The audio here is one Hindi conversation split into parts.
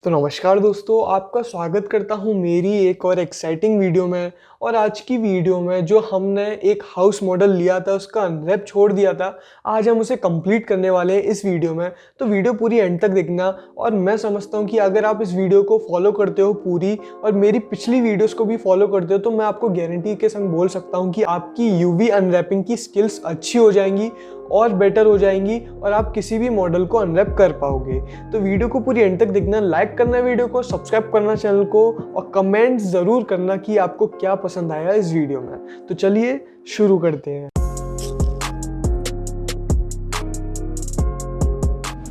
तो नमस्कार दोस्तों, आपका स्वागत करता हूँ मेरी एक और एक्साइटिंग वीडियो में। और आज की वीडियो में जो हमने एक हाउस मॉडल लिया था, उसका अनरैप छोड़ दिया था, आज हम उसे कंप्लीट करने वाले हैं इस वीडियो में। तो वीडियो पूरी एंड तक देखना। और मैं समझता हूँ कि अगर आप इस वीडियो को फॉलो करते हो पूरी, और मेरी पिछली वीडियोस को भी फॉलो करते हो, तो मैं आपको गारंटी के संग बोल सकता हूँ कि आपकी यूवी अनरैपिंग की स्किल्स अच्छी हो जाएंगी और बेटर हो जाएंगी, और आप किसी भी मॉडल को अनरैप कर पाओगे। तो वीडियो को पूरी एंड तक देखना, लाइक करना वीडियो को, सब्सक्राइब करना चैनल को, और कमेंट ज़रूर करना कि आपको क्या पसंद आया इस वीडियो में। तो चलिए शुरू करते हैं।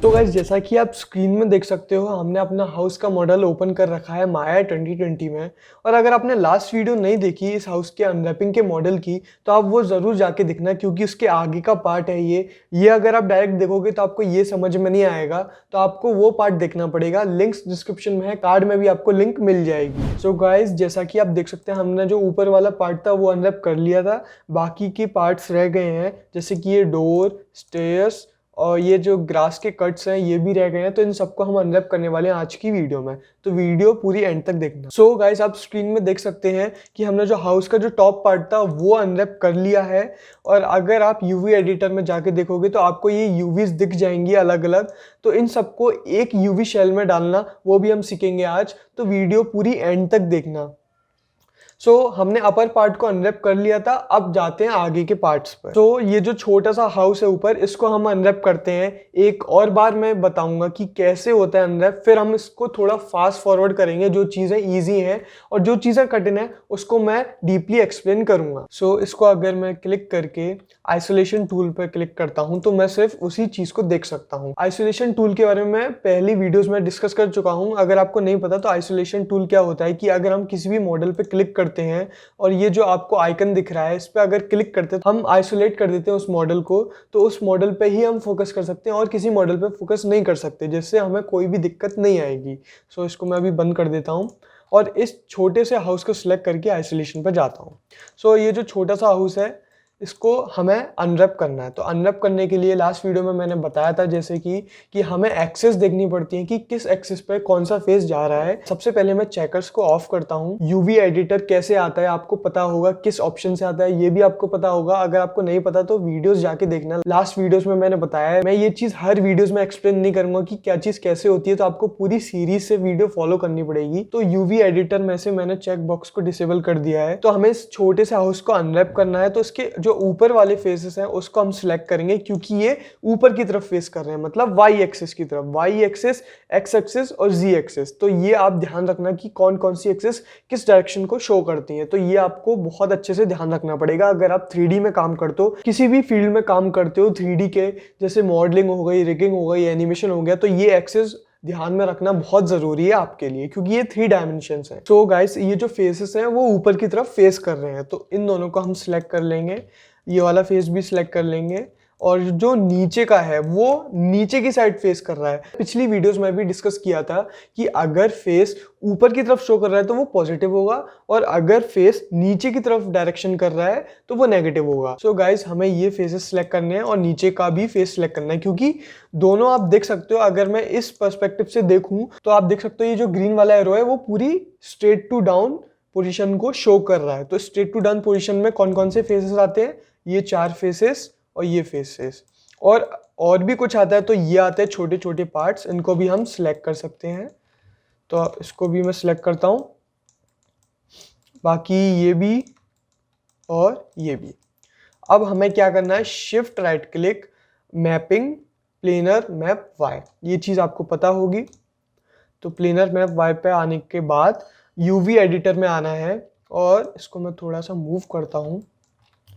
तो गाइस, जैसा कि आप स्क्रीन में देख सकते हो, हमने अपना हाउस का मॉडल ओपन कर रखा है माया 2020 में। और अगर आपने लास्ट वीडियो नहीं देखी इस हाउस के अनरैपिंग के मॉडल की, तो आप वो ज़रूर जाके देखना, क्योंकि उसके आगे का पार्ट है ये अगर आप डायरेक्ट देखोगे तो आपको ये समझ में नहीं आएगा, तो आपको वो पार्ट देखना पड़ेगा। लिंक्स डिस्क्रिप्शन में है, कार्ड में भी आपको लिंक मिल जाएगी। सो गाइस, जैसा कि आप देख सकते हैं, हमने जो ऊपर वाला पार्ट था वो अनरैप कर लिया था। बाकी के पार्ट्स रह गए हैं, जैसे कि ये डोर, स्टेयर्स और ये जो ग्रास के कट्स हैं ये भी रह गए हैं। तो इन सबको हम अनरैप करने वाले हैं आज की वीडियो में। तो वीडियो पूरी एंड तक देखना। सो गाइस, आप स्क्रीन में देख सकते हैं कि हमने जो हाउस का जो टॉप पार्ट था वो अनरैप कर लिया है। और अगर आप यूवी एडिटर में जाके देखोगे तो आपको ये यूवीज दिख जाएंगी अलग अलग। तो इन सबको एक यूवी शेल में डालना, वो भी हम सीखेंगे आज। तो वीडियो पूरी एंड तक देखना। हमने अपर पार्ट को अनरैप कर लिया था, अब जाते हैं आगे के पार्ट्स पर। ये जो छोटा सा हाउस है ऊपर, इसको हम अनरैप करते हैं। एक और बार मैं बताऊंगा कि कैसे होता है अनरैप, फिर हम इसको थोड़ा फास्ट फॉरवर्ड करेंगे। जो चीज़ें ईजी हैं और जो चीज़ें कठिन है उसको मैं डीपली एक्सप्लेन करूंगा। इसको अगर मैं क्लिक करके आइसोलेशन टूल पर क्लिक करता हूं, तो मैं सिर्फ उसी चीज़ को देख सकता हूं। आइसोलेशन टूल के बारे में पहली वीडियोस में डिस्कस कर चुका हूं। अगर आपको नहीं पता तो आइसोलेशन टूल क्या होता है कि अगर हम किसी भी मॉडल पे क्लिक करते हैं और ये जो आपको आइकन दिख रहा है, इस पर अगर क्लिक करते हैं, हम आइसोलेट कर देते हैं उस मॉडल को। तो उस मॉडल पे ही हम फोकस कर सकते हैं और किसी मॉडल पे फोकस नहीं कर सकते, जिससे हमें कोई भी दिक्कत नहीं आएगी। इसको मैं अभी बंद कर देता हूँ और इस छोटे से हाउस को सिलेक्ट करके आइसोलेशन पर जाता हूँ। ये जो छोटा सा हाउस है, इसको हमें अनरैप करना है। तो अनरैप करने के लिए लास्ट वीडियो में मैंने बताया था जैसे कि हमें एक्सेस देखनी पड़ती है कि किस एक्सेस पे कौन सा फेस जा रहा है। सबसे पहले मैं चेकर्स को ऑफ करता हूँ। यूवी एडिटर कैसे आता है आपको पता होगा, किस ऑप्शन से आता है ये भी आपको पता होगा। अगर आपको नहीं पता तो वीडियोस जाके देखना, लास्ट वीडियोस में मैंने बताया है। मैं ये चीज हर वीडियोस में एक्सप्लेन नहीं करूंगा कि क्या चीज कैसे होती है, तो आपको पूरी सीरीज से वीडियो फॉलो करनी पड़ेगी। तो यूवी एडिटर में से मैंने चेक बॉक्स को डिसेबल कर दिया है। तो हमें इस छोटे से हाउस को अनरैप करना है। तो इसके जो ऊपर वाले फेसेस हैं उसको हम सिलेक्ट करेंगे, क्योंकि ये ऊपर की तरफ फेस कर रहे हैं, मतलब वाई एक्सिस की तरफ। वाई एक्सिस, एक्स एक्सिस और जी एक्सिस। तो ये आप ध्यान रखना कि कौन कौन सी एक्सिस किस डायरेक्शन को शो करती हैं। तो ये आपको बहुत अच्छे से ध्यान रखना पड़ेगा। अगर आप 3D में काम करते हो, किसी भी फील्ड में काम करते हो 3D के, जैसे मॉडलिंग हो गई, रिगिंग हो गई, एनिमेशन हो गया, तो ये एक्सिस ध्यान में रखना बहुत जरूरी है आपके लिए, क्योंकि ये 3 डायमेंशंस हैं। तो गाइस, ये जो फेसेस हैं वो ऊपर की तरफ फेस कर रहे हैं, तो इन दोनों को हम सिलेक्ट कर लेंगे। ये वाला फेस भी सिलेक्ट कर लेंगे, और जो नीचे का है वो नीचे की साइड फेस कर रहा है। पिछली वीडियोस में भी डिस्कस किया था कि अगर फेस ऊपर की तरफ शो कर रहा है तो वो पॉजिटिव होगा, और अगर फेस नीचे की तरफ डायरेक्शन कर रहा है तो वो नेगेटिव होगा। गाइस, हमें ये फेसेस सिलेक्ट करने हैं और नीचे का भी फेस सिलेक्ट करना है, क्योंकि दोनों आप देख सकते हो। अगर मैं इस पर्सपेक्टिव से देखूं तो आप देख सकते हो ये जो ग्रीन वाला एरो है वो पूरी स्ट्रेट टू डाउन पोजिशन को शो कर रहा है। तो स्ट्रेट टू डाउन पोजिशन में कौन कौन से फेसेस आते हैं? ये 4 फेसेस और ये फेसेस, और भी कुछ आता है। तो ये आते हैं छोटे छोटे पार्ट्स, इनको भी हम सिलेक्ट कर सकते हैं। तो इसको भी मैं सिलेक्ट करता हूँ, बाकी ये भी और ये भी। अब हमें क्या करना है? Shift right click, mapping, planar map Y. ये चीज़ आपको पता होगी। तो प्लेनर मैप वाई पे आने के बाद यूवी एडिटर में आना है, और इसको मैं थोड़ा सा मूव करता हूँ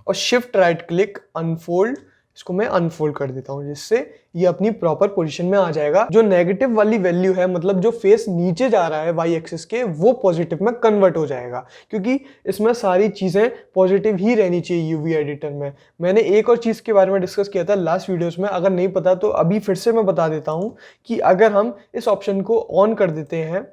और शिफ्ट राइट क्लिक, अनफोल्ड, इसको मैं अनफोल्ड कर देता हूँ, जिससे ये अपनी प्रॉपर पोजीशन में आ जाएगा। जो नेगेटिव वाली वैल्यू है, मतलब जो फेस नीचे जा रहा है वाई एक्सिस के, वो पॉजिटिव में कन्वर्ट हो जाएगा, क्योंकि इसमें सारी चीज़ें पॉजिटिव ही रहनी चाहिए यूवी एडिटर में। मैंने एक और चीज़ के बारे में डिस्कस किया था लास्ट वीडियोस में, अगर नहीं पता तो अभी फिर से मैं बता देता हूँ कि अगर हम इस ऑप्शन को ऑन कर देते हैं,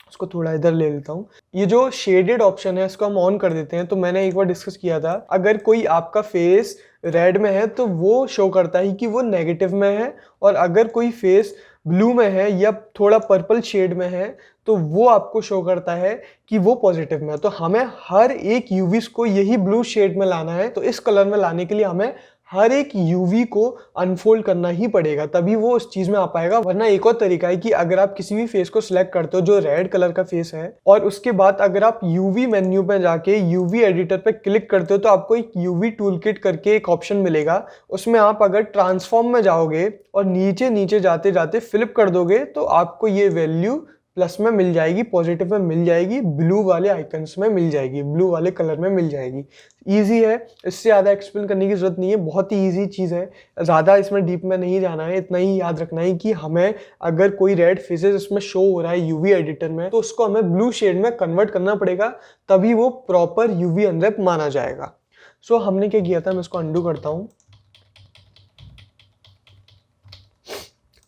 उसको थोड़ा इधर ले लेता हूँ, ये जो शेडेड ऑप्शन है इसको हम ऑन कर देते हैं। तो मैंने एक बार डिस्कस किया था, अगर कोई आपका फेस रेड में है तो वो शो करता है कि वो नेगेटिव में है, और अगर कोई फेस ब्लू में है या थोड़ा पर्पल शेड में है तो वो आपको शो करता है कि वो पॉजिटिव में है। तो हमें हर एक यूवीज को यही ब्लू शेड में लाना है। तो इस कलर में लाने के लिए हमें हर एक यूवी को अनफोल्ड करना ही पड़ेगा, तभी वो उस चीज में आ पाएगा। वरना एक और तरीका है कि अगर आप किसी भी फेस को सिलेक्ट करते हो जो रेड कलर का फेस है और उसके बाद अगर आप यूवी मेन्यू पे जाके यूवी एडिटर पे क्लिक करते हो तो आपको एक यूवी टूल किट करके एक ऑप्शन मिलेगा। उसमें आप अगर ट्रांसफॉर्म में जाओगे और नीचे नीचे जाते जाते फ्लिप कर दोगे तो आपको ये वैल्यू प्लस में मिल जाएगी, पॉजिटिव में मिल जाएगी, ब्लू वाले आइकन्स में मिल जाएगी, ब्लू वाले कलर में मिल जाएगी। इजी है, इससे ज़्यादा एक्सप्लेन करने की जरूरत नहीं है, बहुत ही इजी चीज़ है। ज़्यादा इसमें डीप में नहीं जाना है, इतना ही याद रखना है कि हमें अगर कोई रेड फेसेस इसमें शो हो रहा है यूवी एडिटर में तो उसको हमें ब्लू शेड में कन्वर्ट करना पड़ेगा, तभी वो प्रॉपर यूवी अनरैप माना जाएगा। सो हमने क्या किया था, मैं इसको अंडू करता हूँ।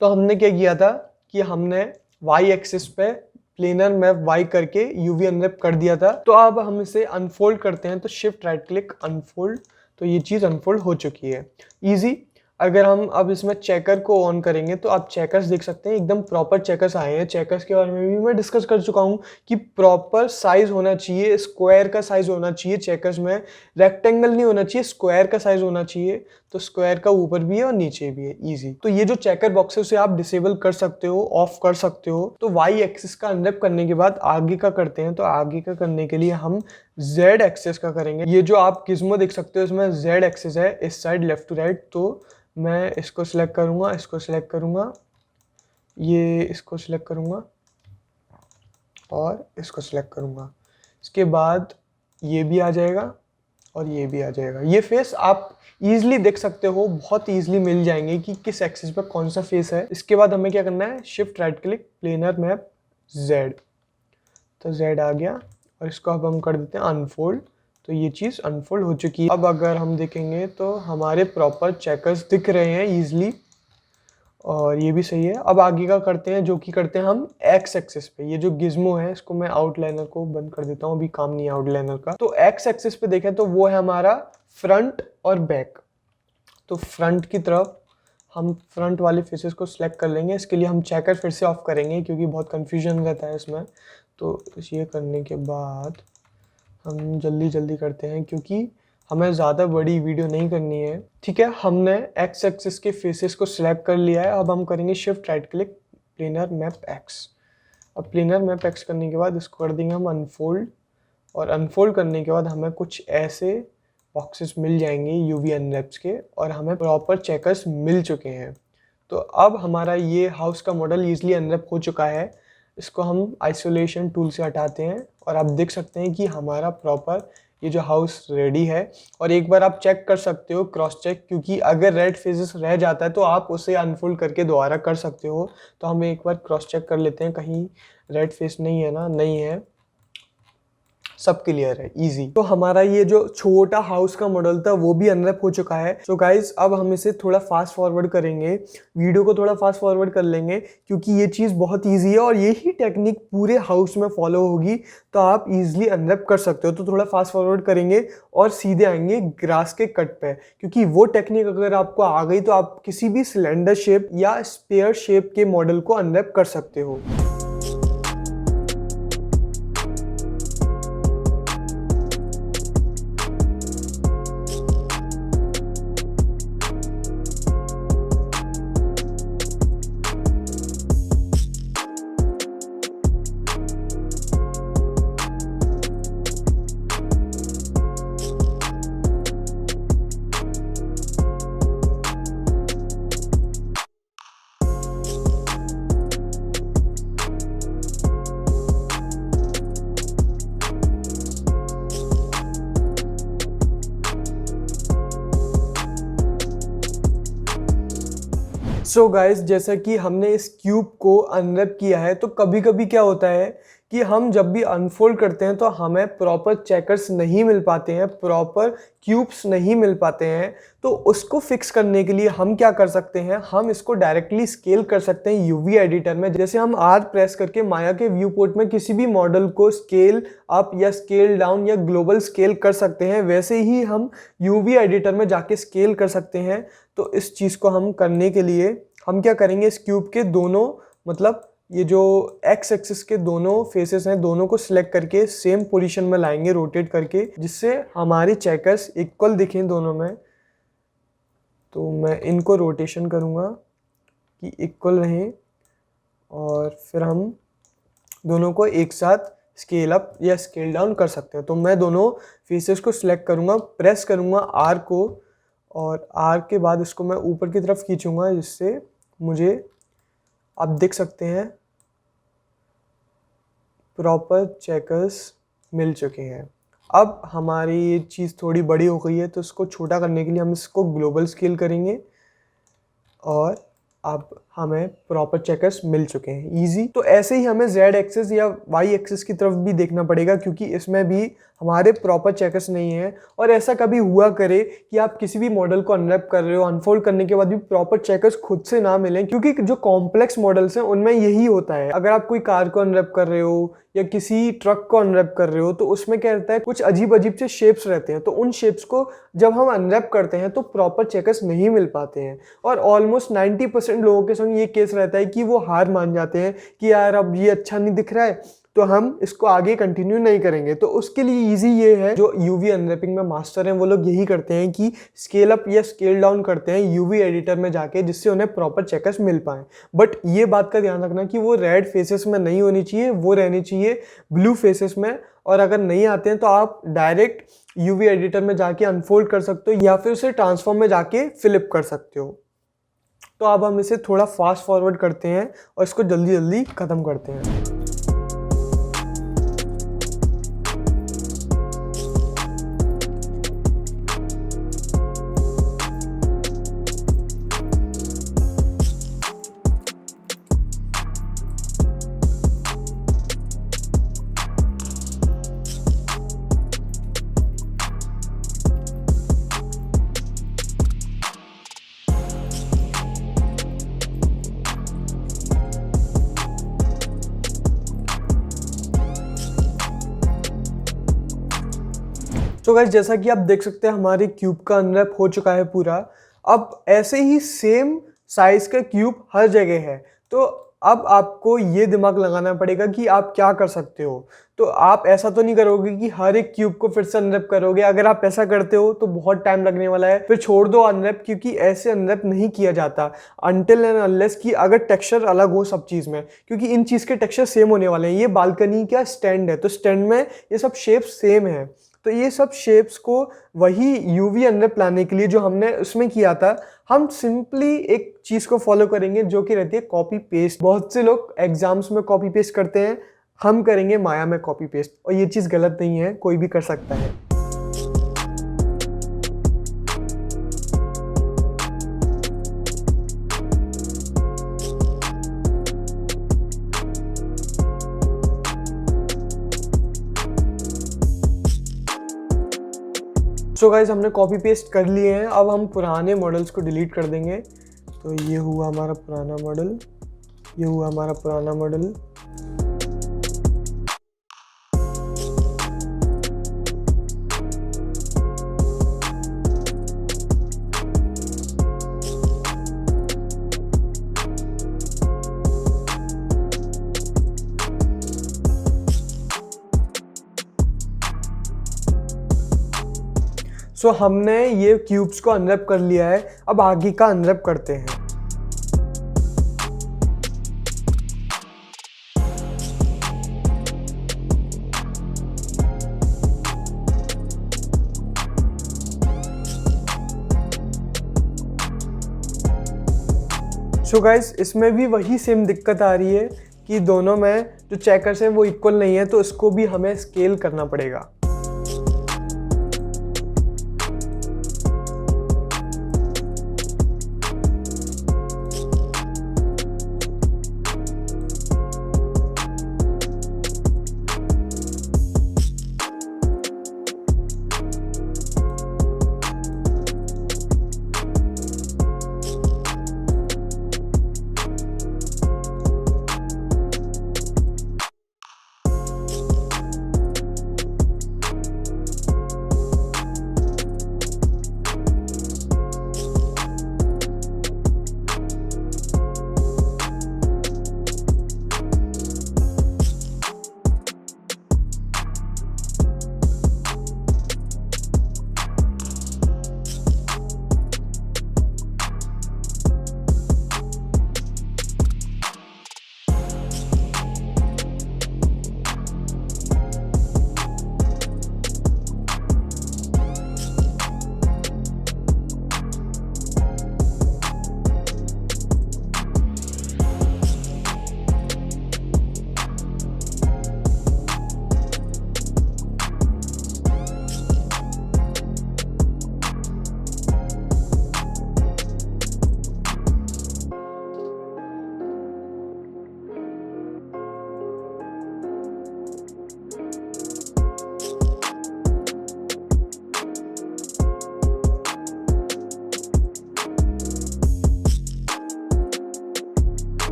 तो हमने क्या किया था कि हमने वाई एक्सिस पे प्लेनर मैप वाई करके यूवी अनरैप कर दिया था। तो अब हम इसे अनफोल्ड करते हैं, तो शिफ्ट राइट क्लिक अनफोल्ड, तो ये चीज़ अनफोल्ड हो चुकी है। इजी। अगर हम अब इसमें चेकर को ऑन करेंगे तो आप चेकर्स देख सकते हैं, एकदम प्रॉपर चेकर्स आए हैं। चेकर्स के बारे में भी मैं डिस्कस कर चुका हूँ कि प्रॉपर साइज होना चाहिए, स्क्वायर का साइज होना चाहिए चेकर्स में, रेक्टेंगल नहीं होना चाहिए, स्क्वायर का साइज होना चाहिए। तो स्क्वायर का ऊपर भी है और नीचे भी है, इजी। तो ये जो चेकर बॉक्स है उसे आप डिसेबल कर सकते हो, ऑफ कर सकते हो। तो वाई एक्सिस का अनरैप करने के बाद आगे का करते हैं। तो आगे का करने के लिए हम जेड एक्सिस का करेंगे। ये जो आप किस्मो देख सकते हो इसमें जेड एक्सिस है, इस साइड लेफ्ट टू राइट। तो मैं इसको सिलेक्ट करूंगा, इसको सिलेक्ट करूंगा, ये इसको सिलेक्ट करूंगा और इसको सिलेक्ट करूंगा। इसके बाद ये भी आ जाएगा और ये भी आ जाएगा। ये फेस आप इजीली देख सकते हो, बहुत इजीली मिल जाएंगे कि किस एक्सिस पर कौन सा फेस है। इसके बाद हमें क्या करना है, shift right click planar map Z, तो जेड आ गया और इसको अब हम कर देते हैं अनफोल्ड। तो ये चीज़ अनफोल्ड हो चुकी है। अब अगर हम देखेंगे तो हमारे प्रॉपर चेकर्स दिख रहे हैं ईजिली और ये भी सही है। अब आगे का करते हैं, जो कि करते हैं हम एक्स एक्सिस पे। ये जो गिज्मो है इसको मैं आउटलाइनर को बंद कर देता हूँ, अभी काम नहीं है आउटलाइनर का। तो एक्स एक्सिस पे देखें तो वो है हमारा फ्रंट और बैक। तो फ्रंट की तरफ हम फ्रंट वाले फेसेस को सिलेक्ट कर लेंगे। इसके लिए हम चेकर फिर से ऑफ करेंगे क्योंकि बहुत कन्फ्यूजन रहता है इसमें। तो ये करने के बाद हम जल्दी जल्दी करते हैं क्योंकि हमें ज़्यादा बड़ी वीडियो नहीं करनी है। ठीक है, हमने एक्स एक्सिस के फेसेस को सिलेक्ट कर लिया है। अब हम करेंगे shift right click planar map x. अब प्लेनर मैप एक्स करने के बाद इसको कर देंगे हम अनफोल्ड, और अनफोल्ड करने के बाद हमें कुछ ऐसे बॉक्सेस मिल जाएंगे यूवी अनरैप्स के और हमें प्रॉपर चेकर्स मिल चुके हैं। तो अब हमारा ये हाउस का मॉडल ईजिली अनरैप हो चुका है। इसको हम आइसोलेशन टूल से हटाते हैं और आप देख सकते हैं कि हमारा प्रॉपर ये जो हाउस रेडी है। और एक बार आप चेक कर सकते हो, क्रॉस चेक, क्योंकि अगर रेड फेसेस रह जाता है तो आप उसे अनफोल्ड करके दोबारा कर सकते हो। तो हम एक बार क्रॉस चेक कर लेते हैं, कहीं रेड फेस नहीं है ना, नहीं है, सब क्लियर है, इजी। तो हमारा ये जो छोटा हाउस का मॉडल था वो भी अनरैप हो चुका है। सो गाइज अब हम इसे थोड़ा फास्ट फॉरवर्ड करेंगे, वीडियो को थोड़ा फास्ट फॉरवर्ड कर लेंगे क्योंकि ये चीज़ बहुत इजी है और यही टेक्निक पूरे हाउस में फॉलो होगी तो आप इजीली अनरैप कर सकते हो। तो थोड़ा फास्ट फॉरवर्ड करेंगे और सीधे आएंगे ग्रास के कट पे, क्योंकि वो टेक्निक अगर आपको आ गई तो आप किसी भी सिलेंडर शेप या स्पेयर शेप के मॉडल को अनरैप कर सकते हो। सो गाइस जैसा कि हमने इस क्यूब को अनरैप किया है तो कभी कभी क्या होता है कि हम जब भी अनफोल्ड करते हैं तो हमें प्रॉपर चेकर्स नहीं मिल पाते हैं, प्रॉपर क्यूब्स नहीं मिल पाते हैं। तो उसको फिक्स करने के लिए हम क्या कर सकते हैं, हम इसको डायरेक्टली स्केल कर सकते हैं यूवी एडिटर में। जैसे हम आर प्रेस करके माया के व्यू पोर्ट में किसी भी मॉडल को स्केल अप या स्केल डाउन या ग्लोबल स्केल कर सकते हैं, वैसे ही हम यूवी एडिटर में जाके स्केल कर सकते हैं। तो इस चीज़ को हम करने के लिए हम क्या करेंगे, इस क्यूब के दोनों मतलब ये जो एक्स एक्सिस के दोनों फेसेस हैं, दोनों को सिलेक्ट करके सेम पोजीशन में लाएंगे रोटेट करके, जिससे हमारी चेकर्स इक्वल दिखें दोनों में। तो मैं इनको रोटेशन करूँगा कि इक्वल रहें, और फिर हम दोनों को एक साथ स्केल अप या स्केल डाउन कर सकते हैं। तो मैं दोनों फेसेस को सिलेक्ट करूँगा, प्रेस करूँगा आर को, और आर के बाद इसको मैं ऊपर की तरफ खींचूँगा, जिससे मुझे आप देख सकते हैं प्रॉपर चेकर्स मिल चुके हैं। अब हमारी ये चीज़ थोड़ी बड़ी हो गई है, तो इसको छोटा करने के लिए हम इसको ग्लोबल स्केल करेंगे, और अब हमें प्रॉपर चेकर्स मिल चुके हैं, इजी। तो ऐसे ही हमें जेड एक्सिस या वाई एक्सिस की तरफ भी देखना पड़ेगा, क्योंकि इसमें भी हमारे प्रॉपर चेकर्स नहीं है। और ऐसा कभी हुआ करे कि आप किसी भी मॉडल को अनरैप कर रहे हो, अनफोल्ड करने के बाद भी प्रॉपर चेकर्स खुद से ना मिलें, क्योंकि जो कॉम्प्लेक्स मॉडल्स हैं उनमें यही होता है। अगर आप कोई कार को अनरैप कर रहे हो या किसी ट्रक को अनरैप कर रहे हो, तो उसमें क्या रहता है, कुछ अजीब अजीब से शेप्स रहते हैं। तो उन शेप्स को जब हम अनरैप करते हैं तो प्रॉपर चेकर्स नहीं मिल पाते हैं, और ऑलमोस्ट 90% लोगों के संग ये केस रहता है कि वो हार मान जाते हैं कि यार अब ये अच्छा नहीं दिख रहा है, तो हम इसको आगे कंटिन्यू नहीं करेंगे। तो उसके लिए इजी ये है, जो यूवी अनरैपिंग में मास्टर हैं वो लोग यही करते हैं कि स्केल अप या स्केल डाउन करते हैं यूवी एडिटर में जाके, जिससे उन्हें प्रॉपर चेकर्स मिल पाएँ। बट ये बात का ध्यान रखना कि वो रेड फेसेस में नहीं होनी चाहिए, वो रहनी चाहिए ब्लू फेसेस में। और अगर नहीं आते हैं तो आप डायरेक्ट यूवी एडिटर में जाके अनफोल्ड कर सकते हो, या फिर उसे ट्रांसफॉर्म में जाके फिलिप कर सकते हो। तो अब हम इसे थोड़ा फास्ट फॉरवर्ड करते हैं और इसको जल्दी जल्दी ख़त्म करते हैं। तो गाइस, जैसा कि आप देख सकते हैं हमारे क्यूब का अनरैप हो चुका है पूरा। अब ऐसे ही सेम साइज का क्यूब हर जगह है, तो अब आपको ये दिमाग लगाना पड़ेगा कि आप क्या कर सकते हो। तो आप ऐसा तो नहीं करोगे कि हर एक क्यूब को फिर से अनरैप करोगे। अगर आप ऐसा करते हो तो बहुत टाइम लगने वाला है, फिर छोड़ दो अनरैप, क्योंकि ऐसे अनरैप नहीं किया जाता अनटिल एंड अनलेस कि अगर टेक्सचर अलग हो सब चीज़ में, क्योंकि इन चीज़ के टेक्सचर सेम होने वाले हैं। ये बालकनी का स्टैंड है, तो स्टैंड में ये सब शेप सेम है। तो ये सब शेप्स को वही यूवी अनरैप लाने के लिए जो हमने उसमें किया था, हम सिंपली एक चीज़ को फॉलो करेंगे जो कि रहती है कॉपी पेस्ट। बहुत से लोग एग्जाम्स में कॉपी पेस्ट करते हैं, हम करेंगे माया में कॉपी पेस्ट, और ये चीज़ गलत नहीं है, कोई भी कर सकता है। सो गाइस, हमने कॉपी पेस्ट कर लिए हैं। अब हम पुराने मॉडल्स को डिलीट कर देंगे। तो ये हुआ हमारा पुराना मॉडल, ये हुआ हमारा पुराना मॉडल। सो हमने ये क्यूब्स को अनरैप कर लिया है। अब आगे का अनरैप करते हैं। सो गाइस, इसमें भी वही सेम दिक्कत आ रही है कि दोनों में जो चेकर्स हैं वो इक्वल नहीं है, तो इसको भी हमें स्केल करना पड़ेगा।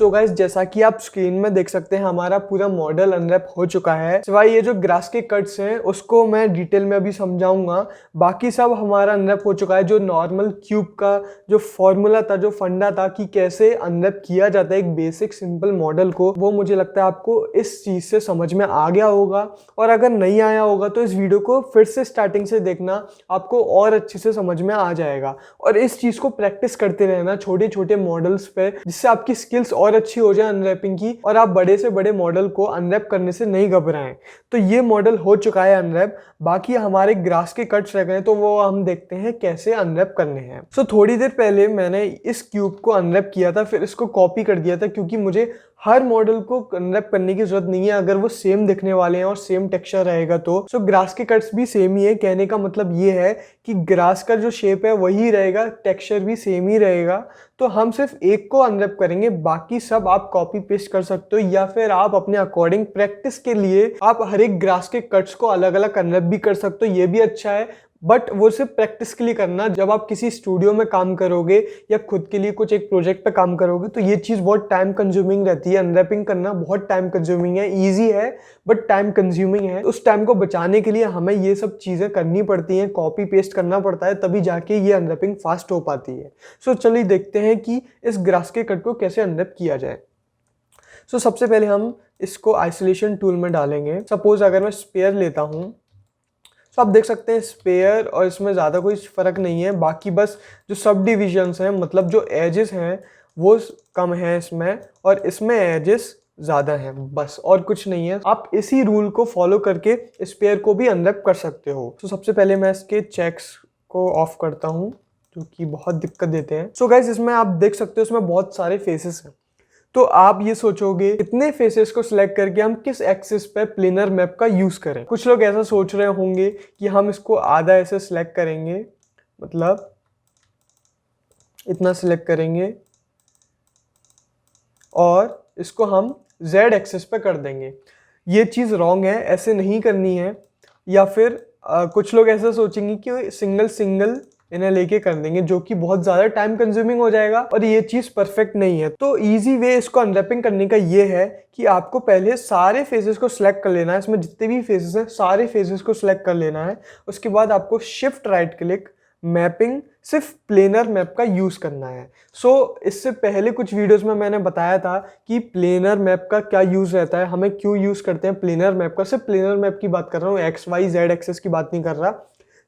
तो गाइस जैसा कि आप स्क्रीन में देख सकते हैं हमारा पूरा मॉडल अनरैप हो चुका है। सिवाय ये जो ग्रास के कट्स हैं उसको मैं डिटेल में अभी समझाऊंगा। बाकी सब हमारा अनरैप हो चुका है। जो नॉर्मल क्यूब का जो फॉर्मूला था, जो फंडा था कि कैसे अनरैप किया जाता है एक बेसिक सिंपल मॉडल को, वो मुझे लगता है आपको इस चीज से समझ में आ गया होगा। और अगर नहीं आया होगा तो इस वीडियो को फिर से स्टार्टिंग से देखना, आपको और अच्छे से समझ में आ जाएगा। और इस चीज को प्रैक्टिस करते रहना छोटे छोटे मॉडल्स पे, जिससे आपकी स्किल्स और अच्छी हो जाए अनरैपिंग की, और आप बड़े से बड़े मॉडल को अनरैप करने से नहीं घबराएं। तो ये मॉडल हो चुका है अनरैप। बाकी हमारे ग्रास के कट्स रह गए, तो वो हम देखते हैं कैसे अनरैप करने हैं। सो थोड़ी देर पहले मैंने इस क्यूब को अनरैप किया था, फिर इसको कॉपी कर दिया था, क्योंकि मुझे हर मॉडल को अनरैप करने की जरूरत नहीं है अगर वो सेम दिखने वाले हैं और सेम टेक्सचर रहेगा तो। सो ग्रास के कट्स भी सेम ही है। कहने का मतलब ये है कि ग्रास का जो शेप है वही रहेगा, टेक्सचर भी सेम ही रहेगा। तो हम सिर्फ एक को अनरैप करेंगे, बाकी सब आप कॉपी पेस्ट कर सकते हो, या फिर आप अपने अकॉर्डिंग प्रैक्टिस के लिए आप हर एक ग्रास के कट्स को अलग अलग अनरैप भी कर सकते हो। ये भी अच्छा है, बट वो सिर्फ प्रैक्टिस के लिए करना। जब आप किसी स्टूडियो में काम करोगे या खुद के लिए कुछ एक प्रोजेक्ट पे काम करोगे तो ये चीज़ बहुत टाइम कंज्यूमिंग रहती है। अनरैपिंग करना बहुत टाइम कंज्यूमिंग है। ईजी है बट टाइम कंज्यूमिंग है। उस टाइम को बचाने के लिए हमें ये सब चीज़ें करनी पड़ती हैं, कॉपी पेस्ट करना पड़ता है, तभी जाके ये अनरैपिंग फास्ट हो पाती है। सो चलिए देखते हैं कि इस ग्रास के कट को कैसे अनरैप किया जाए। सो सबसे पहले हम इसको आइसोलेशन टूल में डालेंगे। सपोज अगर मैं स्पेयर लेता हूँ, तो आप देख सकते हैं स्पेयर और इसमें ज़्यादा कोई फ़र्क नहीं है। बाकी बस जो सब डिविजन्स हैं, मतलब जो एजेस हैं वो कम हैं इसमें, और इसमें एजेस ज़्यादा हैं, बस और कुछ नहीं है। आप इसी रूल को फॉलो करके स्पेयर को भी अनरैप कर सकते हो। तो सबसे पहले मैं इसके चेक्स को ऑफ करता हूँ, जो कि बहुत दिक्कत देते हैं। सो गाइस इसमें आप देख सकते हो इसमें बहुत सारे फेसेस हैं। तो आप ये सोचोगे इतने फेसेस को सिलेक्ट करके हम किस एक्सिस पे प्लेनर मैप का यूज करें। कुछ लोग ऐसा सोच रहे होंगे कि हम इसको आधा ऐसे सिलेक्ट करेंगे, मतलब इतना सिलेक्ट करेंगे और इसको हम Z एक्सिस पे कर देंगे। ये चीज़ रॉन्ग है, ऐसे नहीं करनी है। या फिर कुछ लोग ऐसा सोचेंगे कि सिंगल सिंगल इन्हें लेके कर देंगे, जो कि बहुत ज़्यादा टाइम कंज्यूमिंग हो जाएगा और ये चीज़ परफेक्ट नहीं है। तो इजी वे इसको अनरैपिंग करने का ये है कि आपको पहले सारे फेसेस को सिलेक्ट कर लेना है। इसमें जितने भी फेसेस हैं सारे फेसेस को सिलेक्ट कर लेना है। उसके बाद आपको शिफ्ट राइट क्लिक मैपिंग सिर्फ प्लेनर मैप का यूज़ करना है। सो इससे पहले कुछ वीडियोस में मैंने बताया था कि प्लेनर मैप का क्या यूज़ रहता है, हमें क्यों यूज़ करते हैं प्लेनर मैप का। सिर्फ प्लेनर मैप की बात कर रहा हूँ, XYZ एक्सेस की बात नहीं कर रहा,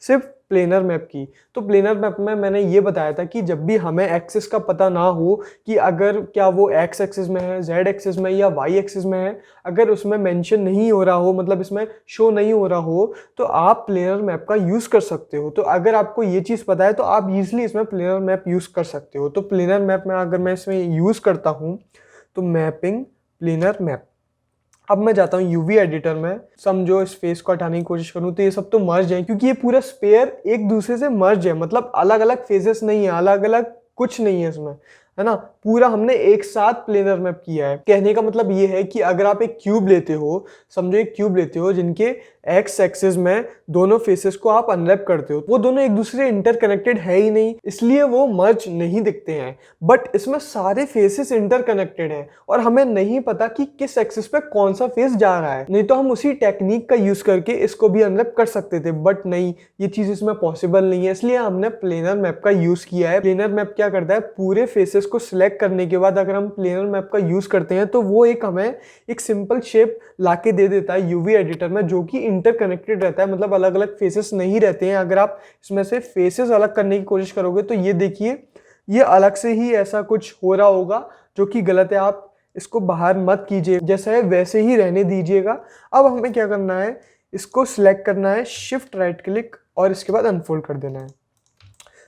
सिर्फ प्लेनर मैप की। तो प्लेनर मैप में मैंने ये बताया था कि जब भी हमें एक्सिस का पता ना हो कि अगर क्या वो X एक्सिस में है, Z एक्सिस में या Y एक्सिस में है, अगर उसमें मेंशन नहीं हो रहा हो, मतलब इसमें शो नहीं हो रहा हो, तो आप प्लेनर मैप का यूज़ कर सकते हो। तो अगर आपको ये चीज़ पता है तो आप ईजिली इसमें प्लेनर मैप यूज़ कर सकते हो। तो प्लेनर मैप में अगर मैं इसमें यूज़ करता हूँ तो मैपिंग प्लेनर मैप। अब मैं जाता हूँ यूवी एडिटर में, समझो इस फेस को हटाने की कोशिश करूँ तो ये सब तो मर्ज है, क्योंकि ये पूरा स्पेयर एक दूसरे से मर्ज है, मतलब अलग अलग फेसेस नहीं है, अलग अलग कुछ नहीं है इसमें, है ना। पूरा हमने एक साथ प्लेनर मैप किया है। कहने का मतलब ये है कि अगर आप एक क्यूब लेते हो, समझो एक क्यूब लेते हो जिनके एक्स एक्सिस में दोनों फेसेस को आप अनरैप करते हो, वो दोनों एक दूसरे इंटरकनेक्टेड है ही नहीं, इसलिए वो मर्ज नहीं दिखते हैं। बट इसमें सारे फेसेस इंटरकनेक्टेड हैं और हमें नहीं पता कि किस एक्सिस पे कौन सा फेस जा रहा है। नहीं तो हम उसी टेक्निक का यूज करके इसको भी अनरैप कर सकते थे, बट नहीं, ये चीज इसमें पॉसिबल नहीं है, इसलिए हमने प्लेनर मैप का यूज किया है। प्लेनर मैप क्या करता है, पूरे फेसेस को सिलेक्ट करने के बाद अगर हम प्लेनर मैप का यूज करते हैं तो वो एक हमें एक सिंपल शेप लाके दे देता है यूवी एडिटर में, जो कि इंटरकनेक्टेड रहता है, मतलब अलग अलग फेसेस नहीं रहते हैं। अगर आप इसमें से फेसेस अलग करने की कोशिश करोगे तो ये देखिए, ये अलग से ही ऐसा कुछ हो रहा होगा, जो कि गलत है। आप इसको बाहर मत कीजिए, जैसा है वैसे ही रहने दीजिएगा। अब हमें क्या करना है, इसको सिलेक्ट करना है, शिफ्ट राइट क्लिक और इसके बाद अनफोल्ड कर देना है।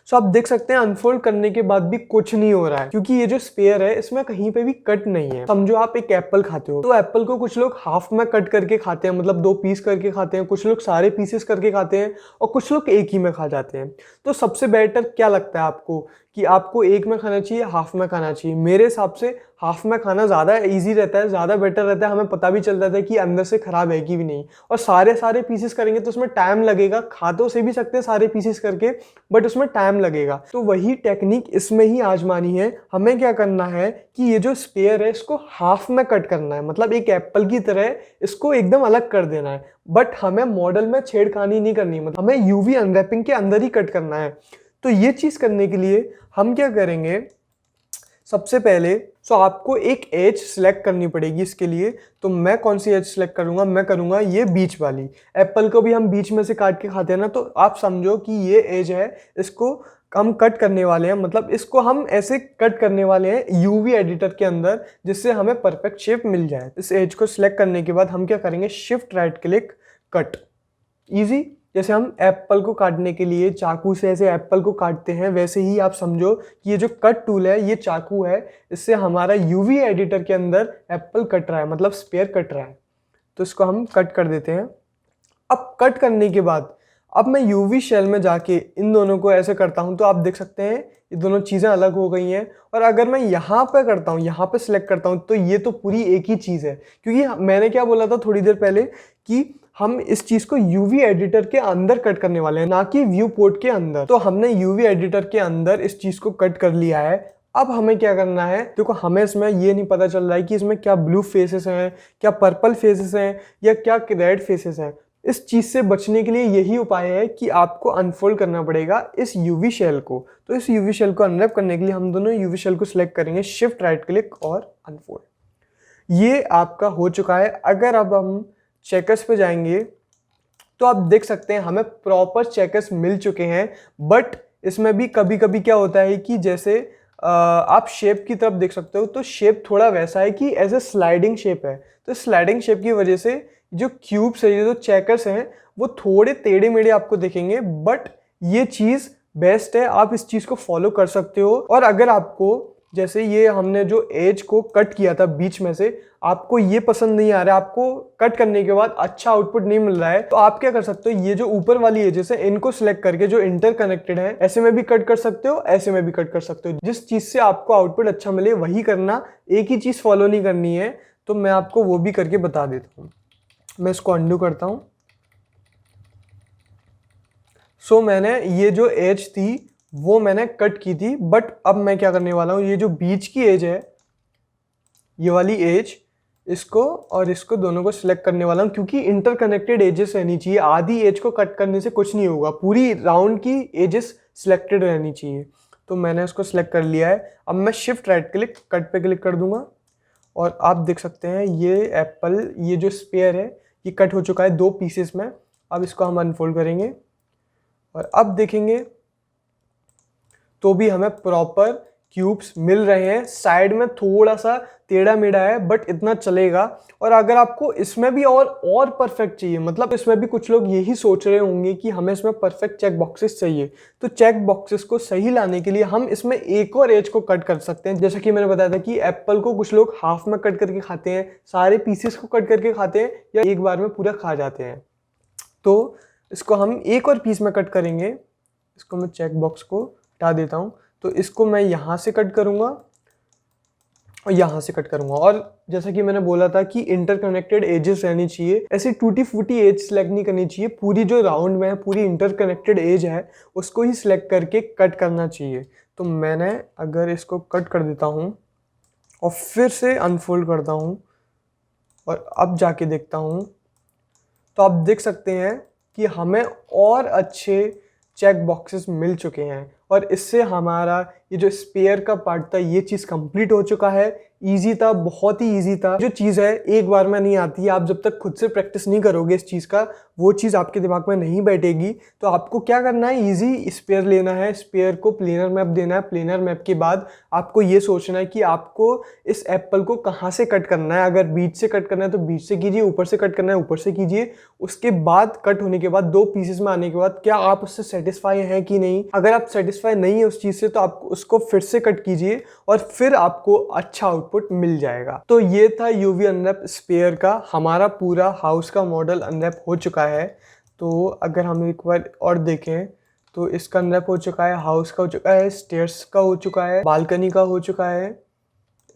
सो आप देख सकते हैं अनफोल्ड करने के बाद भी कुछ नहीं हो रहा है, क्योंकि ये जो स्पेयर है इसमें कहीं पे भी कट नहीं है। समझो आप एक एप्पल खाते हो, तो एप्पल को कुछ लोग हाफ में कट करके खाते हैं, मतलब 2 पीस करके खाते हैं, कुछ लोग सारे पीसेस करके खाते हैं और कुछ लोग एक ही में खा जाते हैं। तो सबसे बेटर क्या लगता है आपको कि आपको एक में खाना चाहिए, हाफ में खाना चाहिए। मेरे हिसाब से हाफ में खाना ज़्यादा इजी रहता है, ज़्यादा बेटर रहता है, हमें पता भी चल जाता है कि अंदर से ख़राब है कि भी नहीं। और सारे पीसेस करेंगे तो उसमें टाइम लगेगा, खा तो उसे भी सकते हैं सारे पीसेस करके, बट उसमें टाइम लगेगा। तो वही टेक्निक इसमें ही आजमानी है। हमें क्या करना है कि ये जो स्पेयर है इसको हाफ में कट करना है, मतलब एक एप्पल की तरह इसको एकदम अलग कर देना है। बट हमें मॉडल में छेड़खानी नहीं करनी, मतलब हमें यूवी अनरैपिंग के अंदर ही कट करना है। तो ये चीज़ करने के लिए हम क्या करेंगे, सबसे पहले आपको एक एज सिलेक्ट करनी पड़ेगी इसके लिए। तो मैं कौन सी एज सिलेक्ट करूंगा, मैं करूंगा ये बीच वाली। एप्पल को भी हम बीच में से काट के खाते हैं ना, तो आप समझो कि ये एज है, इसको हम कट करने वाले हैं, मतलब इसको हम ऐसे कट करने वाले हैं यूवी एडिटर के अंदर, जिससे हमें परफेक्ट शेप मिल जाए। इस एज को सिलेक्ट करने के बाद हम क्या करेंगे, shift right click cut, easy. जैसे हम एप्पल को काटने के लिए चाकू से ऐसे एप्पल को काटते हैं, वैसे ही आप समझो कि ये जो कट टूल है, ये चाकू है, इससे हमारा यूवी एडिटर के अंदर एप्पल कट रहा है, मतलब स्पेयर कट रहा है। तो इसको हम कट कर देते हैं। अब कट करने के बाद अब मैं यूवी शेल में जाके इन दोनों को ऐसे करता हूं, तो आप देख सकते हैं ये दोनों चीज़ें अलग हो गई हैं। और अगर मैं यहाँ पे करता हूँ, यहाँ पे सिलेक्ट करता हूँ, तो ये तो पूरी एक ही चीज़ है। क्योंकि मैंने क्या बोला था थोड़ी देर पहले कि हम इस चीज़ को यूवी एडिटर के अंदर कट करने वाले हैं, ना कि व्यू पोर्ट के अंदर। तो हमने यूवी एडिटर के अंदर इस चीज़ को कट कर लिया है। अब हमें क्या करना है, देखो हमें इसमें ये नहीं पता चल रहा है कि इसमें क्या ब्लू फेसेस हैं, क्या पर्पल फेसेस हैं, या क्या रेड फेसेस हैं। इस चीज़ से बचने के लिए यही उपाय है कि आपको अनफोल्ड करना पड़ेगा इस यूवी शेल को। तो इस यूवी शेल को अनरैप करने के लिए हम दोनों यूवी शेल को सिलेक्ट करेंगे, शिफ्ट राइट क्लिक और अनफोल्ड। ये आपका हो चुका है। अगर अब हम चेकर्स पे जाएंगे तो आप देख सकते हैं हमें प्रॉपर चेकर्स मिल चुके हैं। बट इसमें भी कभी कभी क्या होता है कि जैसे आप शेप की तरफ देख सकते हो, तो शेप थोड़ा वैसा है कि एज ए स्लाइडिंग शेप है। तो स्लाइडिंग शेप की वजह से जो क्यूब्स है, ये जो चेकर्स हैं, वो थोड़े टेढ़े मेढ़े आपको दिखेंगे। बट ये चीज़ बेस्ट है, आप इस चीज़ को फॉलो कर सकते हो। और अगर आपको जैसे ये हमने जो एज को कट किया था बीच में से, आपको ये पसंद नहीं आ रहा है, आपको कट करने के बाद अच्छा आउटपुट नहीं मिल रहा है, तो आप क्या कर सकते हो, ये जो ऊपर वाली एजेस है इनको सिलेक्ट करके जो इंटरकनेक्टेड है, ऐसे में भी कट कर सकते हो, ऐसे में भी कट कर सकते हो। जिस चीज़ से आपको आउटपुट अच्छा मिले वही करना, एक ही चीज़ फॉलो नहीं करनी है। तो मैं आपको वो भी करके बता देता हूँ। मैं इसको अंडू करता हूँ। सो मैंने ये जो एज थी वो मैंने कट की थी। बट अब मैं क्या करने वाला हूँ, ये जो बीच की एज है, ये वाली एज, इसको और इसको दोनों को सिलेक्ट करने वाला हूँ, क्योंकि इंटरकनेक्टेड एजेस रहनी चाहिए। आधी एज को कट करने से कुछ नहीं होगा, पूरी राउंड की एजेस सिलेक्टेड रहनी चाहिए। तो मैंने उसको सिलेक्ट कर लिया है। अब मैं शिफ्ट राइट क्लिक कट पे क्लिक कर दूंगा और आप देख सकते हैं ये एप्पल, ये जो स्पेयर है, ये कट हो चुका है 2 पीसेस में। अब इसको हम अनफोल्ड करेंगे और अब देखेंगे तो भी हमें प्रॉपर क्यूब्स मिल रहे हैं। साइड में थोड़ा सा टेढ़ा मेढ़ा है, बट इतना चलेगा। और अगर आपको इसमें भी और परफेक्ट चाहिए, मतलब इसमें भी कुछ लोग यही सोच रहे होंगे कि हमें इसमें परफेक्ट चेक बॉक्सेस चाहिए, तो चेक बॉक्सेस को सही लाने के लिए हम इसमें एक और एज को कट कर सकते हैं। जैसा कि मैंने बताया था कि एप्पल को कुछ लोग हाफ में कट करके खाते हैं, सारे पीसेस को कट करके खाते हैं, या एक बार में पूरा खा जाते हैं। तो इसको हम एक और पीस में कट करेंगे। इसको मैं चेक बॉक्स को हटा देता हूँ। तो इसको मैं यहाँ से कट करूँगा और यहाँ से कट करूँगा। और जैसा कि मैंने बोला था कि इंटरकनेक्टेड एजेस रहनी चाहिए, ऐसी टूटी फूटी एज सिलेक्ट नहीं करनी चाहिए। पूरी जो राउंड में है, पूरी इंटरकनेक्टेड एज है, उसको ही सिलेक्ट करके कट करना चाहिए। तो मैंने अगर इसको कट कर देता हूँ और फिर से अनफोल्ड करता हूँ और अब जाके देखता हूँ, तो आप देख सकते हैं कि हमें और अच्छे चेक बॉक्सेस मिल चुके हैं। और इससे हमारा ये जो स्पेयर का पार्ट था, ये चीज़ कंप्लीट हो चुका है। इजी था, बहुत ही इजी था। जो चीज़ है एक बार में नहीं आती है, आप जब तक खुद से प्रैक्टिस नहीं करोगे इस चीज़ का, वो चीज़ आपके दिमाग में नहीं बैठेगी। तो आपको क्या करना है, इजी स्पेयर लेना है, स्पेयर को प्लेनर मैप देना है। प्लेनर मैप के बाद आपको ये सोचना है कि आपको इस एप्पल को कहाँ से कट करना है। अगर बीच से कट करना है तो बीच से कीजिए, ऊपर से कट करना है ऊपर से कीजिए। उसके बाद कट होने के बाद 2 पीसेस में आने के बाद क्या आप उससे सेटिस्फाई हैं कि नहीं। अगर आप सेटिस्फाई नहीं है उस चीज़ से, तो आप उसको फिर से कट कीजिए और फिर आपको अच्छा आउटपुट मिल जाएगा। तो ये था यूवी अनरैप स्पेयर का। हमारा पूरा हाउस का मॉडल अनरैप हो चुका है। तो अगर हम एक बार और देखें तो इसका अनरैप हो चुका है, हाउस का हो चुका है, स्टेयर्स का हो चुका है, बालकनी का हो चुका है,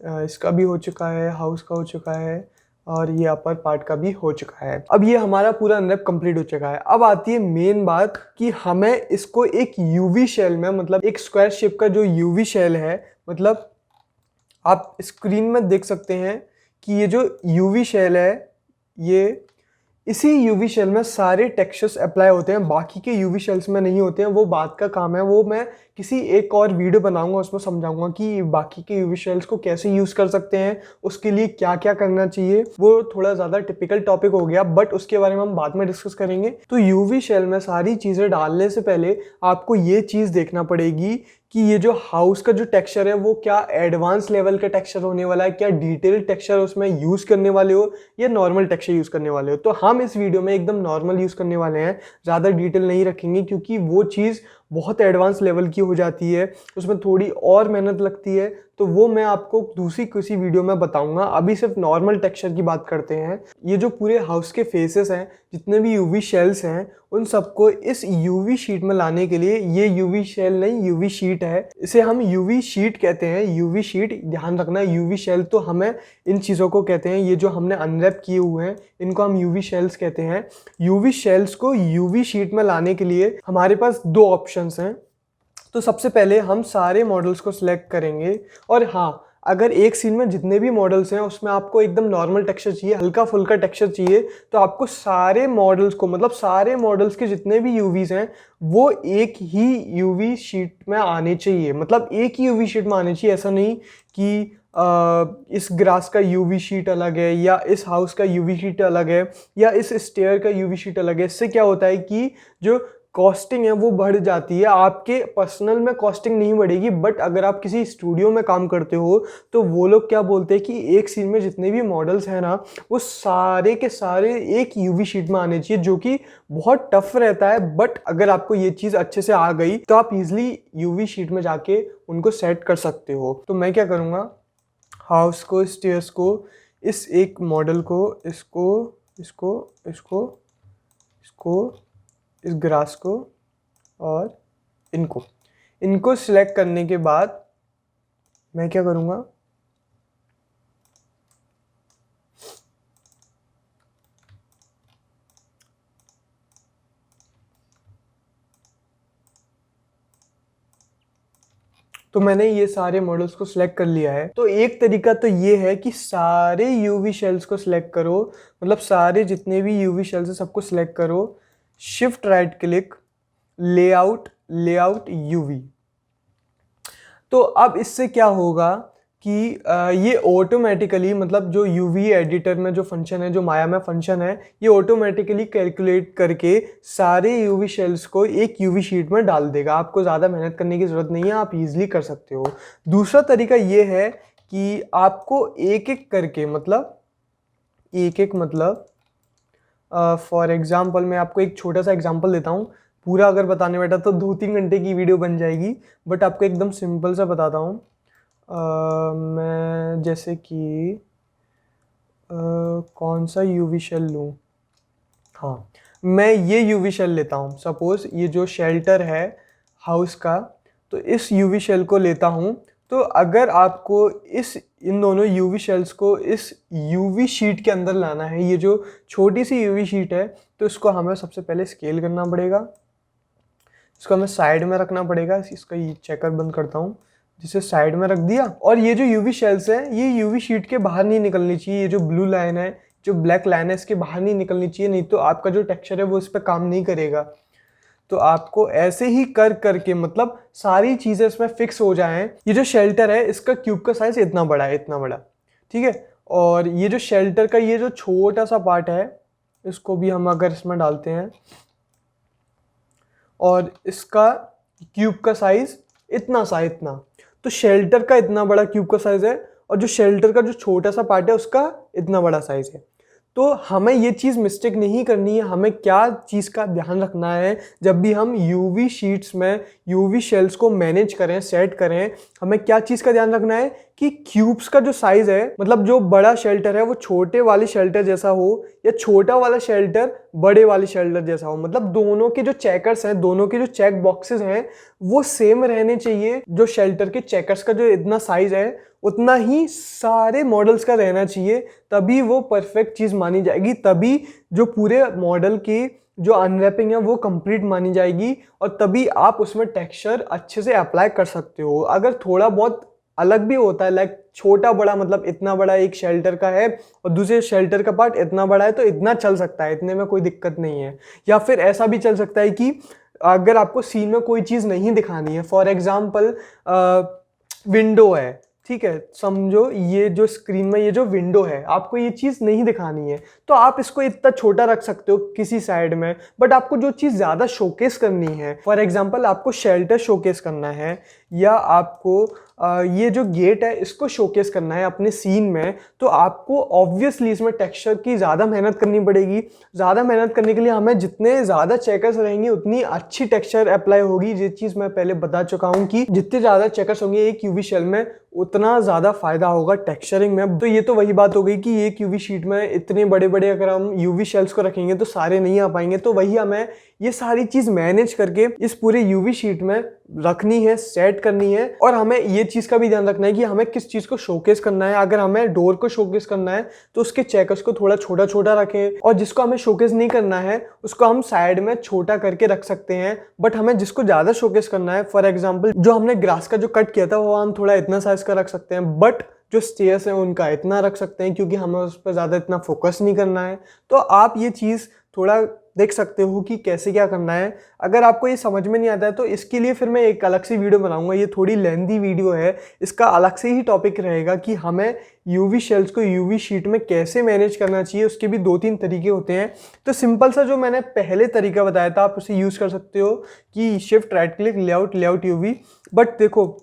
इसका भी हो चुका है, हाउस का हो चुका है और ये अपर पार्ट का भी हो चुका है। अब ये हमारा पूरा अनरैप कंप्लीट हो चुका है। अब आती है मेन बात कि हमें इसको एक यूवी शेल में, मतलब एक स्क्वायर शेप का जो यूवी शेल है, मतलब आप स्क्रीन में देख सकते हैं कि ये जो यूवी शेल है, ये इसी यूवी शेल में सारे टेक्सचर्स अप्लाई होते हैं, बाकी के यूवी शेल्स में नहीं होते हैं। वो बात का काम है, वो मैं किसी एक और वीडियो बनाऊंगा, उसमें समझाऊंगा कि बाकी के यूवी शेल्स को कैसे यूज़ कर सकते हैं, उसके लिए क्या क्या करना चाहिए। वो थोड़ा ज़्यादा टिपिकल टॉपिक हो गया, बट उसके बारे में हम बाद में डिस्कस करेंगे। तो यूवी शेल में सारी चीज़ें डालने से पहले आपको ये चीज़ देखना पड़ेगी कि ये जो हाउस का जो टेक्सचर है वो क्या एडवांस लेवल का टेक्सचर होने वाला है, क्या डिटेल टेक्सचर उसमें यूज़ करने वाले हो या नॉर्मल टेक्सचर यूज़ करने वाले हो। तो हम इस वीडियो में एकदम नॉर्मल यूज़ करने वाले हैं, ज़्यादा डिटेल नहीं रखेंगे क्योंकि वो चीज़ बहुत एडवांस लेवल की हो जाती है, उसमें थोड़ी और मेहनत लगती है। तो वो मैं आपको दूसरी किसी वीडियो में बताऊंगा। अभी सिर्फ नॉर्मल टेक्सचर की बात करते हैं। ये जो पूरे हाउस के फेसेस हैं, जितने भी यूवी शेल्स हैं, उन सबको इस यूवी शीट में लाने के लिए, ये यूवी शेल नहीं यूवी शीट है, इसे हम यूवी शीट कहते हैं। यूवी शीट, ध्यान रखना, यूवी शेल तो हमें इन चीज़ों को कहते हैं। ये जो हमने अनरैप किए हुए हैं इनको हम यूवी शेल्स कहते हैं। यूवी शेल्स को यूवी शीट में लाने के लिए हमारे पास दो ऑप्शंस हैं। तो सबसे पहले हम सारे मॉडल्स को सिलेक्ट करेंगे, और हाँ, अगर एक सीन में जितने भी मॉडल्स हैं उसमें आपको एकदम नॉर्मल टेक्सचर चाहिए, हल्का फुल्का टेक्सचर चाहिए, तो आपको सारे मॉडल्स को, मतलब सारे मॉडल्स के जितने भी यूवीज हैं वो एक ही यूवी शीट में आने चाहिए। मतलब एक ही यूवी शीट में आने चाहिए। ऐसा नहीं कि इस ग्रास का यूवी शीट अलग है या इस हाउस का यूवी शीट अलग है या इस स्टेयर का यूवी शीट अलग है। इससे क्या होता है कि जो कॉस्टिंग है वो बढ़ जाती है। आपके पर्सनल में कॉस्टिंग नहीं बढ़ेगी, बट अगर आप किसी स्टूडियो में काम करते हो तो वो लोग क्या बोलते हैं कि एक सीन में जितने भी मॉडल्स हैं ना, वो सारे के सारे एक यूवी शीट में आने चाहिए, जो कि बहुत टफ रहता है। बट अगर आपको ये चीज़ अच्छे से आ गई तो आप इजीली यूवी शीट में जाके उनको सेट कर सकते हो। तो मैं क्या करूँगा, हाउस को, स्टेयर्स को, इस एक मॉडल को, इसको इसको इसको इसको, इस ग्रास को और इनको सिलेक्ट करने के बाद मैं क्या करूँगा, तो मैंने ये सारे मॉडल्स को सिलेक्ट कर लिया है। तो एक तरीका तो ये है कि सारे यूवी शेल्स को सिलेक्ट करो, मतलब सारे जितने भी यूवी शेल्स हैं सबको सिलेक्ट करो, shift right click, layout UV. तो अब इससे क्या होगा कि ये ऑटोमेटिकली, मतलब जो यूवी एडिटर में जो फंक्शन है, जो माया में फंक्शन है, ये ऑटोमेटिकली कैलकुलेट करके सारे यूवी शेल्स को एक यूवी शीट में डाल देगा। आपको ज़्यादा मेहनत करने की ज़रूरत नहीं है, आप इजीली कर सकते हो। दूसरा तरीका ये है कि आपको एक एक करके, मतलब फॉर एग्जाम्पल मैं आपको एक छोटा सा एग्जाम्पल देता हूँ। पूरा अगर बताने बैठा तो 2-3 घंटे की वीडियो बन जाएगी, बट आपको एकदम सिंपल सा बताता हूँ। मैं जैसे कि कौन सा यूवी शेल लूँ, हाँ, मैं ये यूवी शेल लेता हूँ। सपोज़ ये जो शेल्टर है हाउस का, तो इस यूवी शेल को लेता हूँ। तो अगर आपको इन दोनों यूवी शेल्स को इस यूवी शीट के अंदर लाना है, ये जो छोटी सी यूवी शीट है, तो इसको हमें सबसे पहले स्केल करना पड़ेगा, इसको हमें साइड में रखना पड़ेगा। इसका ये चेकर बंद करता हूँ, जिसे साइड में रख दिया। और ये जो यूवी शेल्स हैं ये यूवी शीट के बाहर नहीं निकलनी चाहिए। ये जो ब्लू लाइन है, जो ब्लैक लाइन है, इसके बाहर नहीं निकलनी चाहिए, नहीं तो आपका जो टेक्सचर है वो इस पर काम नहीं करेगा। तो आपको ऐसे ही करके, मतलब सारी चीज़ें इसमें फिक्स हो जाएं। ये जो शेल्टर है इसका क्यूब का साइज इतना बड़ा है, इतना बड़ा, ठीक है। और ये जो शेल्टर का ये जो छोटा सा पार्ट है, इसको भी हम अगर इसमें डालते हैं, और इसका क्यूब का साइज इतना, तो शेल्टर का इतना बड़ा क्यूब का साइज है, और जो शेल्टर का जो छोटा सा पार्ट है उसका इतना बड़ा साइज है। तो हमें ये चीज़ मिस्टेक नहीं करनी है। हमें क्या चीज़ का ध्यान रखना है, जब भी हम यूवी शीट्स में यूवी शेल्स को मैनेज करें, सेट करें, हमें क्या चीज़ का ध्यान रखना है कि क्यूब्स का जो साइज है, मतलब जो बड़ा शेल्टर है वो छोटे वाले शेल्टर जैसा हो या छोटा वाला शेल्टर बड़े वाले शेल्टर जैसा हो, मतलब दोनों के जो चेकर्स हैं, दोनों के जो चेक बॉक्सेस हैं वो सेम रहने चाहिए। जो शेल्टर के चेकर्स का जो इतना साइज है उतना ही सारे मॉडल्स का रहना चाहिए, तभी वो परफेक्ट चीज़ मानी जाएगी, तभी जो पूरे मॉडल की जो अनरैपिंग है वो कंप्लीट मानी जाएगी और तभी आप उसमें टेक्सचर अच्छे से अप्लाई कर सकते हो। अगर थोड़ा बहुत अलग भी होता है, लाइक छोटा बड़ा, मतलब इतना बड़ा एक शेल्टर का है और दूसरे शेल्टर का पार्ट इतना बड़ा है तो इतना चल सकता है, इतने में कोई दिक्कत नहीं है। या फिर ऐसा भी चल सकता है कि अगर आपको सीन में कोई चीज़ नहीं दिखानी है, फॉर एग्जाम्पल विंडो है, ठीक है, समझो ये जो स्क्रीन में ये जो विंडो है आपको ये चीज़ नहीं दिखानी है तो आप इसको इतना छोटा रख सकते हो किसी साइड में, बट आपको जो चीज़ ज़्यादा शोकेस करनी है, फॉर एग्जांपल आपको शेल्टर शोकेस करना है या आपको ये जो गेट है इसको शोकेस करना है अपने सीन में, तो आपको ऑब्वियसली इसमें टेक्सचर की ज़्यादा मेहनत करनी पड़ेगी। ज़्यादा मेहनत करने के लिए हमें जितने ज़्यादा चेकर्स रहेंगे उतनी अच्छी टेक्सचर अप्लाई होगी। ये चीज़ मैं पहले बता चुका हूँ कि जितने ज़्यादा चेकर्स होंगे एक यूवी शेल में उतना ज़्यादा फायदा होगा टेक्सचरिंग में। तो ये तो वही बात हो गई कि एक यूवी शीट में इतने बड़े बड़े अगर हम यूवी शेल्स को रखेंगे तो सारे नहीं आ पाएंगे, तो वही हमें ये सारी चीज़ मैनेज करके इस पूरे यूवी शीट में रखनी है, सेट करनी है। और हमें ये चीज़ का भी ध्यान रखना है कि हमें किस चीज़ को शोकेस करना है। अगर हमें डोर को शोकेस करना है तो उसके चेकर्स को थोड़ा छोटा छोटा रखें, और जिसको हमें शोकेस नहीं करना है उसको हम साइड में छोटा करके रख सकते हैं। बट हमें जिसको ज़्यादा शोकेस करना है, फॉर एग्जाम्पल जो हमने ग्रास का जो कट किया था वो हम थोड़ा इतना साइज का रख सकते हैं, बट जो स्टेयर्स हैं उनका इतना रख सकते हैं क्योंकि हमें उस पर ज़्यादा इतना फोकस नहीं करना है। तो आप ये चीज़ थोड़ा देख सकते हो कि कैसे क्या करना है। अगर आपको ये समझ में नहीं आता है तो इसके लिए फिर मैं एक अलग सी वीडियो बनाऊंगा, ये थोड़ी लेंथी वीडियो है, इसका अलग से ही टॉपिक रहेगा कि हमें यूवी शेल्स को यूवी शीट में कैसे मैनेज करना चाहिए। उसके भी 2-3 तरीके होते हैं। तो सिंपल सा जो मैंने पहले तरीका बताया था आप उसे यूज़ कर सकते हो कि shift right click layout UV. But देखो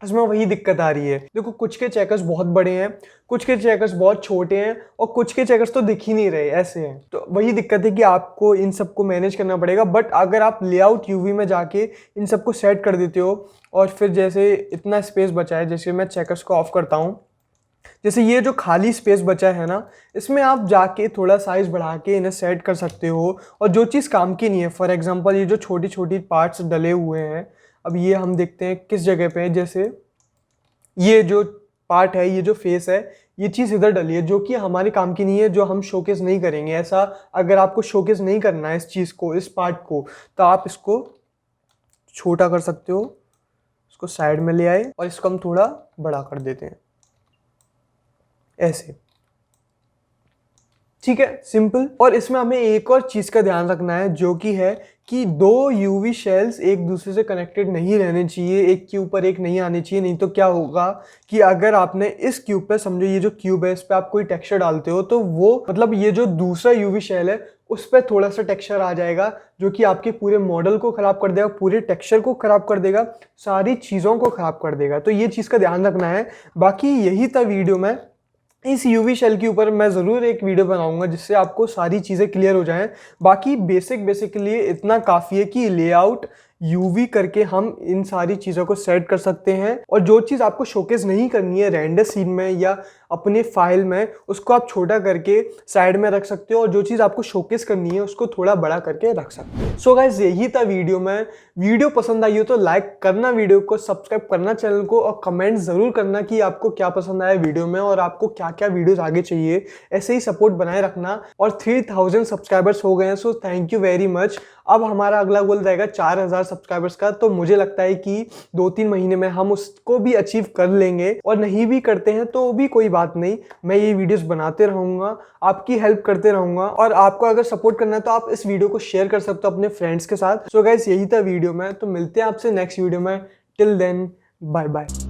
इसमें वही दिक्कत आ रही है, देखो कुछ के चेकर्स बहुत बड़े हैं, कुछ के चेकर्स बहुत छोटे हैं और कुछ के चेकर्स तो दिख ही नहीं रहे, ऐसे हैं। तो वही दिक्कत है कि आपको इन सबको मैनेज करना पड़ेगा। बट अगर आप लेआउट यूवी में जाके इन सबको सेट कर देते हो और फिर जैसे इतना स्पेस बचा है, जैसे मैं चेकर्स को ऑफ करता हूँ, जैसे ये जो खाली स्पेस बचा है ना, इसमें आप जाके थोड़ा साइज बढ़ा के इन्हें सेट कर सकते हो। और जो चीज़ काम की नहीं है, फॉर एग्जांपल ये जो छोटी छोटी पार्ट्स डले हुए हैं, अब ये हम देखते हैं किस जगह पे है। जैसे ये जो पार्ट है, ये जो फेस है, ये चीज़ इधर डली है जो कि हमारे काम की नहीं है, जो हम शोकेस नहीं करेंगे। ऐसा अगर आपको शोकेस नहीं करना है इस चीज़ को, इस पार्ट को, तो आप इसको छोटा कर सकते हो, इसको साइड में ले आए और इसको हम थोड़ा बड़ा कर देते हैं ऐसे, ठीक है, सिंपल। और इसमें हमें एक और चीज़ का ध्यान रखना है जो कि है कि 2 यूवी शेल्स एक दूसरे से कनेक्टेड नहीं रहने चाहिए, एक के ऊपर एक नहीं आनी चाहिए। नहीं तो क्या होगा कि अगर आपने इस क्यूब पे, समझो ये जो क्यूब है इस पे आप कोई टेक्सचर डालते हो तो वो मतलब ये जो दूसरा यूवी शेल है उस पर थोड़ा सा टेक्सचर आ जाएगा जो कि आपके पूरे मॉडल को ख़राब कर देगा, पूरे टेक्सचर को ख़राब कर देगा, सारी चीज़ों को ख़राब कर देगा। तो ये चीज़ का ध्यान रखना है। बाकी यही था वीडियो में। इस यूवी शेल के ऊपर मैं ज़रूर एक वीडियो बनाऊंगा जिससे आपको सारी चीज़ें क्लियर हो जाएं। बाकी बेसिकली इतना काफ़ी है कि लेआउट यूवी करके हम इन सारी चीज़ों को सेट कर सकते हैं। और जो चीज़ आपको शोकेस नहीं करनी है रेंडर सीन में या अपने फाइल में, उसको आप छोटा करके साइड में रख सकते हो, और जो चीज़ आपको शोकेस करनी है उसको थोड़ा बड़ा करके रख सकते हो। सो गाइस यही था वीडियो में। वीडियो पसंद आई हो तो लाइक करना वीडियो को, सब्सक्राइब करना चैनल को, और कमेंट ज़रूर करना कि आपको क्या पसंद आया वीडियो में और आपको क्या क्या वीडियोज़ आगे चाहिए। ऐसे ही सपोर्ट बनाए रखना। और 3000 सब्सक्राइबर्स हो गए हैं, so thank you very much. अब हमारा अगला गोल रहेगा 4000 सब्सक्राइबर्स का, तो मुझे लगता है कि 2-3 महीने में हम उसको भी अचीव कर लेंगे। और नहीं भी करते हैं तो भी कोई बात नहीं, मैं ये वीडियोस बनाते रहूँगा, आपकी हेल्प करते रहूँगा। और आपको अगर सपोर्ट करना है तो आप इस वीडियो को शेयर कर सकते हो अपने फ्रेंड्स के साथ। सो गाइस यही था वीडियो में, तो मिलते हैं आपसे नेक्स्ट वीडियो में। Till then bye bye.